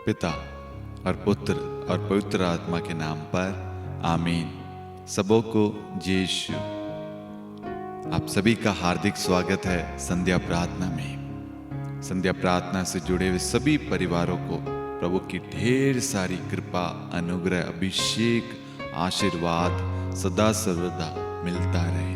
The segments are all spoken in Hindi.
पिता और पुत्र और पवित्र आत्मा के नाम पर आमीन। सबों को यीशु। आप सभी का हार्दिक स्वागत है संध्या प्रार्थना में। संध्या प्रार्थना से जुड़े हुए सभी परिवारों को प्रभु की ढेर सारी कृपा, अनुग्रह, अभिषेक, आशीर्वाद सदा सर्वदा मिलता रहे,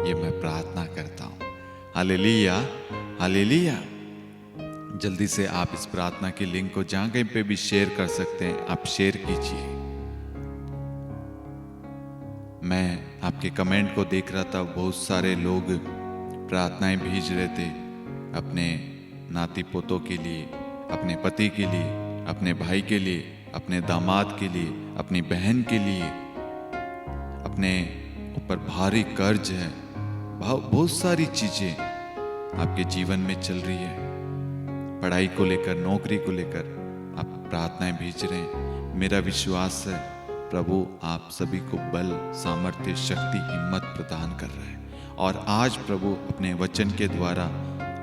ये मैं प्रार्थना करता हूँ। Hallelujah, hallelujah. जल्दी से आप इस प्रार्थना की लिंक को जहां कहीं पे भी शेयर कर सकते हैं, आप शेयर कीजिए। मैं आपके कमेंट को देख रहा था, बहुत सारे लोग प्रार्थनाएं भेज रहे थे अपने नाती पोतों के लिए, अपने पति के लिए, अपने भाई के लिए, अपने दामाद के लिए, अपनी बहन के लिए। अपने ऊपर भारी कर्ज है, बहुत सारी चीजें आपके जीवन में चल रही है। पढ़ाई को लेकर, नौकरी को लेकर आप प्रार्थनाएं भेज रहे हैं। मेरा विश्वास है प्रभु आप सभी को बल, सामर्थ्य, शक्ति, हिम्मत प्रदान कर रहे हैं और आज प्रभु अपने वचन के द्वारा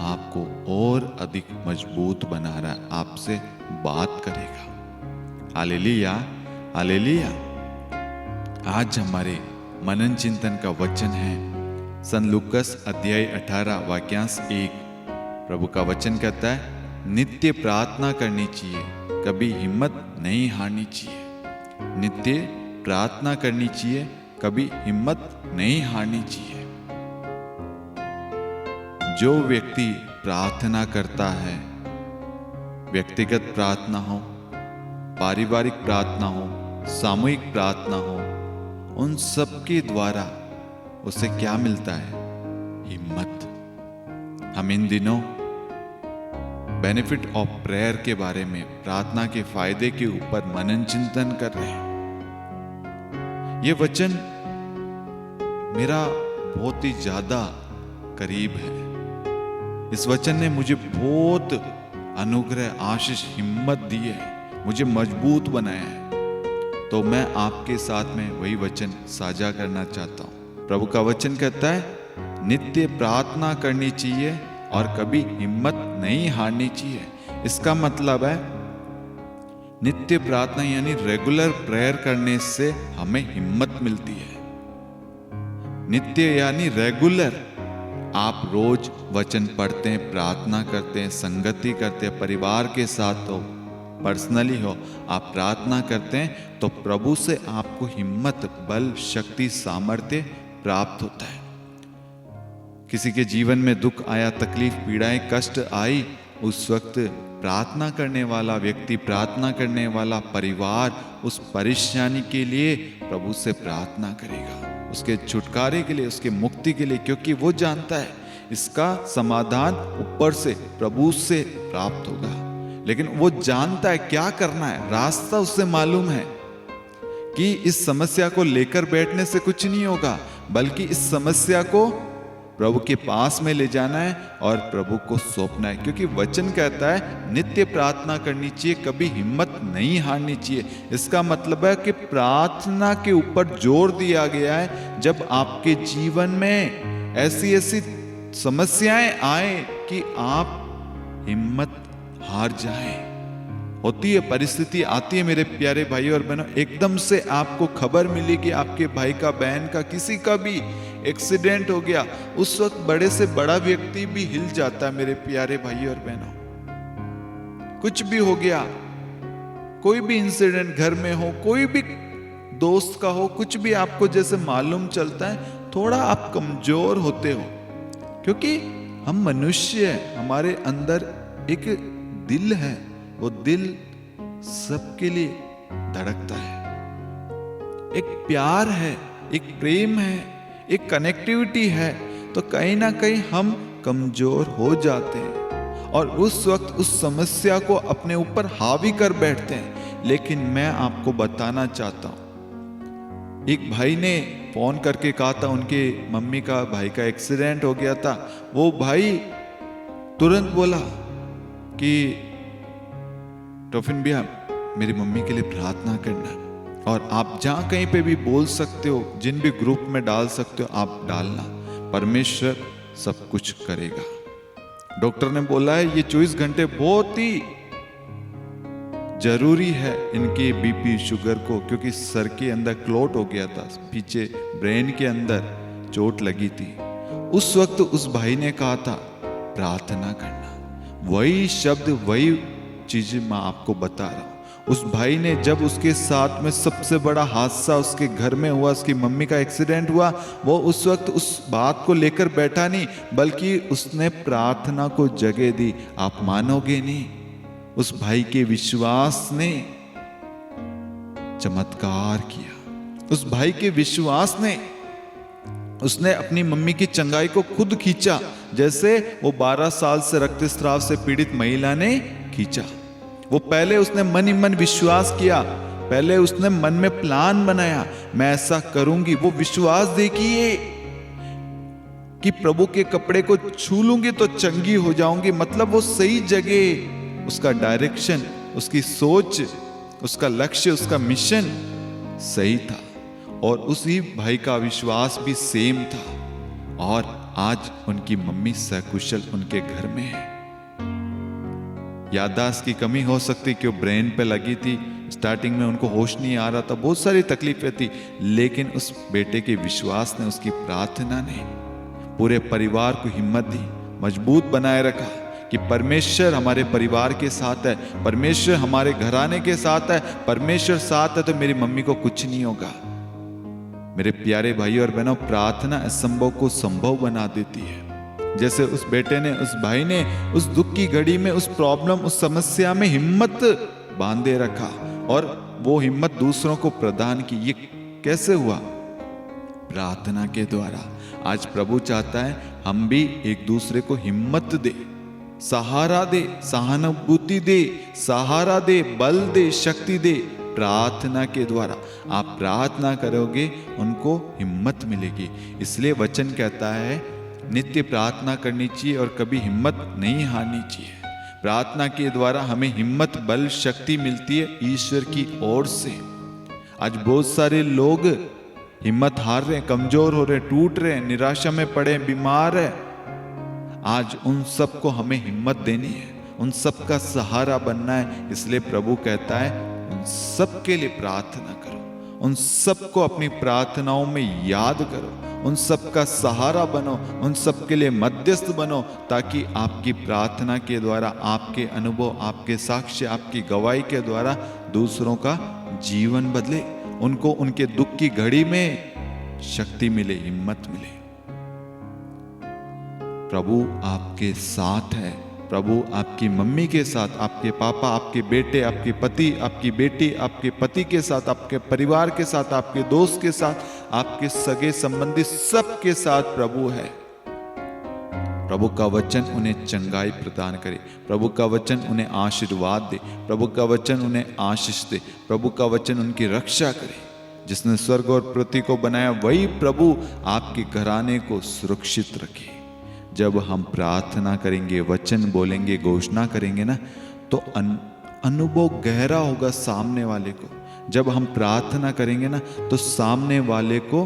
आपको और अधिक मजबूत बना रहा है, आपसे बात करेगा। Hallelujah, hallelujah. आज हमारे मनन चिंतन का वचन है सन लूकस अध्याय 18 वाक्यांश 1। प्रभु का वचन कहता है, नित्य प्रार्थना करनी चाहिए, कभी हिम्मत नहीं हारनी चाहिए। नित्य प्रार्थना करनी चाहिए, कभी हिम्मत नहीं हारनी चाहिए। जो व्यक्ति प्रार्थना करता है, व्यक्तिगत प्रार्थना हो, पारिवारिक प्रार्थना हो, सामूहिक प्रार्थना हो, उन सब के द्वारा उसे क्या मिलता है? हिम्मत। हम इन दिनों बेनिफिट ऑफ प्रेयर के बारे में, प्रार्थना के फायदे के ऊपर मनन चिंतन कर रहे हैं। ये वचन मेरा बहुत ही ज्यादा करीब है। इस वचन ने मुझे बहुत अनुग्रह, आशीष, हिम्मत दी है, मुझे मजबूत बनाया है। तो मैं आपके साथ में वही वचन साझा करना चाहता हूं। प्रभु का वचन कहता है, नित्य प्रार्थना करनी चाहिए और कभी हिम्मत नहीं हारनी चाहिए। इसका मतलब है नित्य प्रार्थना यानी रेगुलर प्रेयर करने से हमें हिम्मत मिलती है। नित्य यानी रेगुलर। आप रोज वचन पढ़ते हैं, प्रार्थना करते हैं, संगति करते हैं, परिवार के साथ हो, पर्सनली हो, आप प्रार्थना करते हैं तो प्रभु से आपको हिम्मत, बल, शक्ति, सामर्थ्य प्राप्त होता है। किसी के जीवन में दुख आया, तकलीफ, पीड़ाएं, कष्ट आई, उस वक्त प्रार्थना करने वाला व्यक्ति, प्रार्थना करने वाला परिवार उस परेशानी के लिए प्रभु से प्रार्थना करेगा, उसके छुटकारे के लिए, उसके मुक्ति के लिए, क्योंकि वो जानता है इसका समाधान ऊपर से, प्रभु से प्राप्त होगा। लेकिन वो जानता है क्या करना है, रास्ता उसे मालूम है कि इस समस्या को लेकर बैठने से कुछ नहीं होगा, बल्कि इस समस्या को प्रभु के पास में ले जाना है और प्रभु को सौंपना है। क्योंकि वचन कहता है नित्य प्रार्थना करनी चाहिए, कभी हिम्मत नहीं हारनी चाहिए। इसका मतलब है कि प्रार्थना के ऊपर जोर दिया गया है। जब आपके जीवन में ऐसी ऐसी समस्याएं आए कि आप हिम्मत हार जाएं, होती है, परिस्थिति आती है मेरे प्यारे भाई और बहनों, एकदम से आपको खबर मिली कि आपके भाई का, बहन का, किसी का भी एक्सीडेंट हो गया, उस वक्त बड़े से बड़ा व्यक्ति भी हिल जाता है मेरे प्यारे भाई और बहनों। कुछ भी हो गया, कोई भी इंसिडेंट घर में हो, कोई भी दोस्त का हो, कुछ भी आपको जैसे मालूम चलता है, थोड़ा आप कमजोर होते हो, क्योंकि हम मनुष्य हैं, हमारे अंदर एक दिल है, वो दिल सबके लिए धड़कता है, एक प्यार है, एक प्रेम है, एक कनेक्टिविटी है। तो कहीं ना कहीं हम कमजोर हो जाते हैं और उस वक्त उस समस्या को अपने ऊपर हावी कर बैठते हैं। लेकिन मैं आपको बताना चाहता हूं, एक भाई ने फोन करके कहा था उनके मम्मी का, भाई का एक्सीडेंट हो गया था। वो भाई तुरंत बोला कि टोफिन भैया मेरी मम्मी के लिए प्रार्थना करना, और आप जहां कहीं पे भी बोल सकते हो, जिन भी ग्रुप में डाल सकते हो आप डालना, परमेश्वर सब कुछ करेगा। डॉक्टर ने बोला है ये 24 घंटे बहुत ही जरूरी है इनके बीपी शुगर को, क्योंकि सर के अंदर क्लॉट हो गया था, पीछे ब्रेन के अंदर चोट लगी थी। उस वक्त उस भाई ने कहा था प्रार्थना करना। वही शब्द, वही चीज मैं आपको बता रहा हूं। उस भाई ने, जब उसके साथ में सबसे बड़ा हादसा उसके घर में हुआ, उसकी मम्मी का एक्सीडेंट हुआ, वो उस वक्त उस बात को लेकर बैठा नहीं, बल्कि उसने प्रार्थना को जगह दी। आप मानोगे नहीं, उस भाई के विश्वास ने चमत्कार किया। उस भाई के विश्वास ने, उसने अपनी मम्मी की चंगाई को खुद खींचा, जैसे वो 12 साल से रक्तस्राव से पीड़ित महिला ने खींचा। वो पहले उसने मन ही मन विश्वास किया, पहले उसने मन में प्लान बनाया, मैं ऐसा करूंगी। वो विश्वास देखिए कि प्रभु के कपड़े को छू लूंगी तो चंगी हो जाऊंगी। मतलब वो सही जगह, उसका डायरेक्शन, उसकी सोच, उसका लक्ष्य, उसका मिशन सही था। और उसी भाई का विश्वास भी सेम था। और आज उनकी मम्मी सकुशल उनके घर में है। याददाश्त की कमी हो सकती, क्यों ब्रेन पे लगी थी, स्टार्टिंग में उनको होश नहीं आ रहा था, बहुत सारी तकलीफें थी, लेकिन उस बेटे के विश्वास ने, उसकी प्रार्थना ने पूरे परिवार को हिम्मत दी, मजबूत बनाए रखा कि परमेश्वर हमारे परिवार के साथ है, परमेश्वर हमारे घराने के साथ है, परमेश्वर साथ है तो मेरी मम्मी को कुछ नहीं होगा। मेरे प्यारे भाइयों और बहनों, प्रार्थना असंभव को संभव बना देती है। जैसे उस बेटे ने, उस भाई ने उस दुख की घड़ी में, उस प्रॉब्लम, उस समस्या में हिम्मत बांधे रखा और वो हिम्मत दूसरों को प्रदान की। ये कैसे हुआ? प्रार्थना के द्वारा। आज प्रभु चाहता है हम भी एक दूसरे को हिम्मत दे, सहारा दे, सहानुभूति दे, सहारा दे, बल दे, शक्ति दे। प्रार्थना के द्वारा आप प्रार्थना करोगे, उनको हिम्मत मिलेगी। इसलिए वचन कहता है नित्य प्रार्थना करनी चाहिए और कभी हिम्मत नहीं हारनी चाहिए। प्रार्थना के द्वारा हमें हिम्मत, बल, शक्ति मिलती है ईश्वर की ओर से। आज बहुत सारे लोग हिम्मत हार रहे हैं, कमजोर हो रहे हैं, टूट रहे हैं, निराशा में पड़े, बीमार है। आज उन सबको हमें हिम्मत देनी है, उन सब का सहारा बनना है। इसलिए प्रभु कहता है उन सब के लिए प्रार्थना करो, उन सबको अपनी प्रार्थनाओं में याद करो, उन सब का सहारा बनो, उन सब के लिए मध्यस्थ बनो, ताकि आपकी प्रार्थना के द्वारा, आपके अनुभव, आपके साक्ष्य, आपकी गवाही के द्वारा दूसरों का जीवन बदले, उनको उनके दुख की घड़ी में शक्ति मिले, हिम्मत मिले। प्रभु आपके साथ है, प्रभु आपकी मम्मी के साथ, आपके पापा, आपके बेटे, आपके पति, आपकी बेटी, आपके पति के साथ, आपके परिवार के साथ, आपके दोस्त के साथ, आपके सगे संबंधी सबके साथ प्रभु है। प्रभु का वचन उन्हें चंगाई प्रदान करे, प्रभु का वचन उन्हें आशीर्वाद दे, प्रभु का वचन उन्हें आशीष दे, प्रभु का वचन उनकी रक्षा करे। जिसने स्वर्ग और पृथ्वी को बनाया वही प्रभु आपके घराने को सुरक्षित रखे। जब हम प्रार्थना करेंगे, वचन बोलेंगे, घोषणा करेंगे ना, तो अनुभव गहरा होगा सामने वाले को। जब हम प्रार्थना करेंगे ना, तो सामने वाले को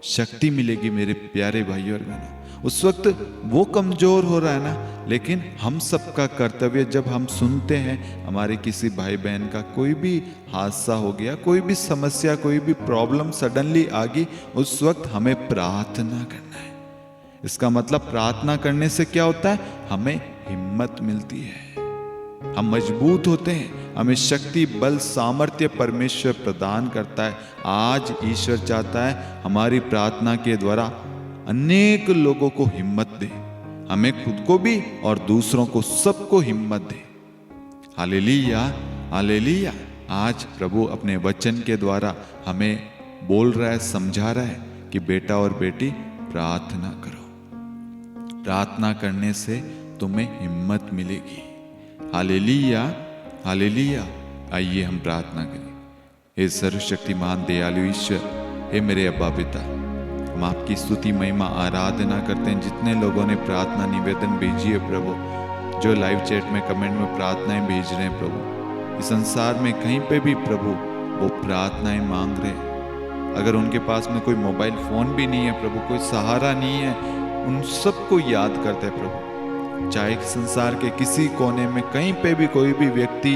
शक्ति मिलेगी। मेरे प्यारे भाइयों और बहनों, उस वक्त वो कमजोर हो रहा है ना, लेकिन हम सबका कर्तव्य, जब हम सुनते हैं हमारे किसी भाई बहन का कोई भी हादसा हो गया, कोई भी समस्या, कोई भी प्रॉब्लम सडनली आ गई, उस वक्त हमें प्रार्थना करना है। इसका मतलब प्रार्थना करने से क्या होता है? हमें हिम्मत मिलती है, हम मजबूत होते हैं, हमें शक्ति, बल, सामर्थ्य परमेश्वर प्रदान करता है। आज ईश्वर चाहता है हमारी प्रार्थना के द्वारा अनेक लोगों को हिम्मत दे, हमें खुद को भी और दूसरों को, सबको हिम्मत दे। Hallelujah, hallelujah. आज प्रभु अपने वचन के द्वारा हमें बोल रहा है, समझा रहा है कि बेटा और बेटी प्रार्थना करो। प्रार्थना करने से तुम्हें हिम्मत मिलेगी। Hallelujah, hallelujah. आइए हम प्रार्थना करें। हे सर्वशक्तिमान दयालु ईश्वर, हे मेरे अब्बा पिता, हम आपकी स्तुति, महिमा, आराधना करते हैं। जितने लोगों ने प्रार्थना निवेदन भेजी है प्रभु, जो लाइव चैट में कमेंट में प्रार्थनाएं भेज रहे हैं प्रभु, इस संसार में कहीं पे भी प्रभु वो प्रार्थनाएं मांग रहे हैं। अगर उनके पास में कोई मोबाइल फोन भी नहीं है प्रभु, कोई सहारा नहीं है, उन सबको याद करते हैं प्रभु। चाहे संसार के किसी कोने में कहीं पे भी कोई भी व्यक्ति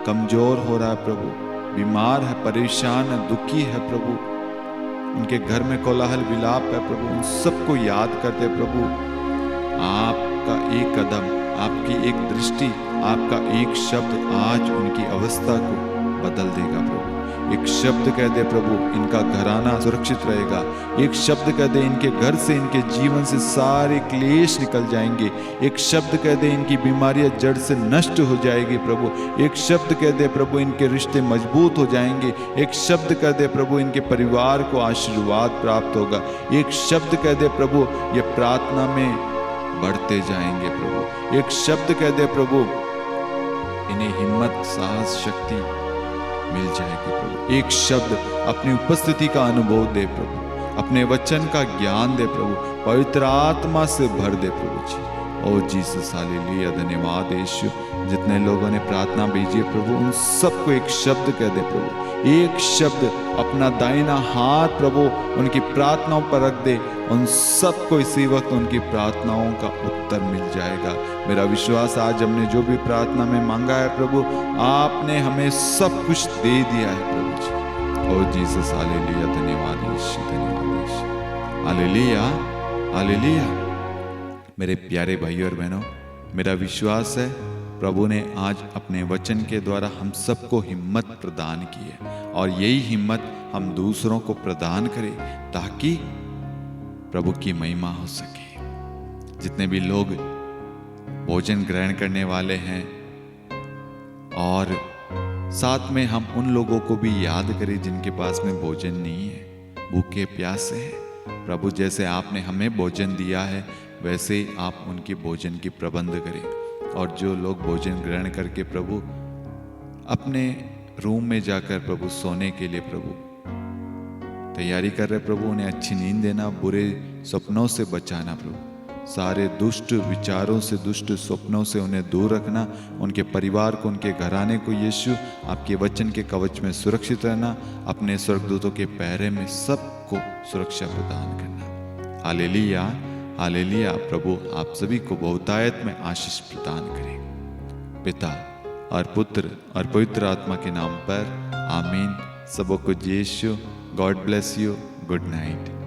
कमजोर हो रहा है प्रभु, बीमार है, परेशान है, दुखी है प्रभु, उनके घर में कोलाहल विलाप है प्रभु, उन सबको याद करते प्रभु, आपका एक कदम, आपकी एक दृष्टि, आपका एक शब्द आज उनकी अवस्था को बदल देगा प्रभु। एक शब्द कह दे प्रभु, इनका घराना सुरक्षित रहेगा। एक शब्द कह दे, इनके घर से, इनके जीवन से सारे क्लेश निकल जाएंगे। एक शब्द कह दे, इनकी बीमारियां जड़ से नष्ट हो जाएगी प्रभु। एक शब्द कह दे प्रभु, इनके रिश्ते मजबूत हो जाएंगे। एक शब्द कह दे प्रभु, इनके परिवार को आशीर्वाद प्राप्त होगा। एक शब्द कह दे प्रभु, ये प्रार्थना में बढ़ते जाएंगे प्रभु। एक शब्द कह दे प्रभु, इन्हें हिम्मत, साहस, शक्ति मिल जाएगी प्रभु। एक शब्द अपनी उपस्थिति का अनुभव दे प्रभु, अपने वचन का ज्ञान दे प्रभु, पवित्र आत्मा से भर दे प्रभु जी। ओ जीसस, हालेलुया, धन्यवाद यीशु। जितने लोगों ने प्रार्थना भेजी है प्रभु, उन सबको एक शब्द कह दे प्रभु, एक शब्द अपना दाहिना हाथ प्रभु उनकी प्रार्थनाओं पर रख दे, उन सबको इसी वक्त उनकी प्रार्थनाओं का उत्तर मिल जाएगा। मेरा विश्वास, आज हमने जो भी प्रार्थना में मांगा है प्रभु, आपने हमें सब कुछ दे दिया है प्रभु जी। ओ जीसस, हालेलुया, धन्यवाद यीशु, धन्यवाद यीशु, हालेलुया, हालेलुया। मेरे प्यारे भाई और बहनों, मेरा विश्वास है प्रभु ने आज अपने वचन के द्वारा हम सबको हिम्मत प्रदान की है, और यही हिम्मत हम दूसरों को प्रदान करें ताकि प्रभु की महिमा हो सके। जितने भी लोग भोजन ग्रहण करने वाले हैं, और साथ में हम उन लोगों को भी याद करें जिनके पास में भोजन नहीं है, भूखे प्यासे हैं। प्रभु, जैसे आपने हमें भोजन दिया है, वैसे ही आप उनके भोजन की प्रबंध करें। और जो लोग भोजन ग्रहण करके प्रभु अपने रूम में जाकर प्रभु सोने के लिए प्रभु तैयारी कर रहे प्रभु, उन्हें अच्छी नींद देना, बुरे सपनों से बचाना प्रभु, सारे दुष्ट विचारों से, दुष्ट स्वप्नों से उन्हें दूर रखना, उनके परिवार को, उनके घराने को यीशु आपके वचन के कवच में सुरक्षित रहना, अपने स्वर्गदूतों के पहरे में सबको सुरक्षा प्रदान करना। Hallelujah, hallelujah. प्रभु आप सभी को बहुतायत में आशीष प्रदान करें, पिता और पुत्र और पवित्र आत्मा के नाम पर, आमीन। सबको Yeshu, God bless you, good night.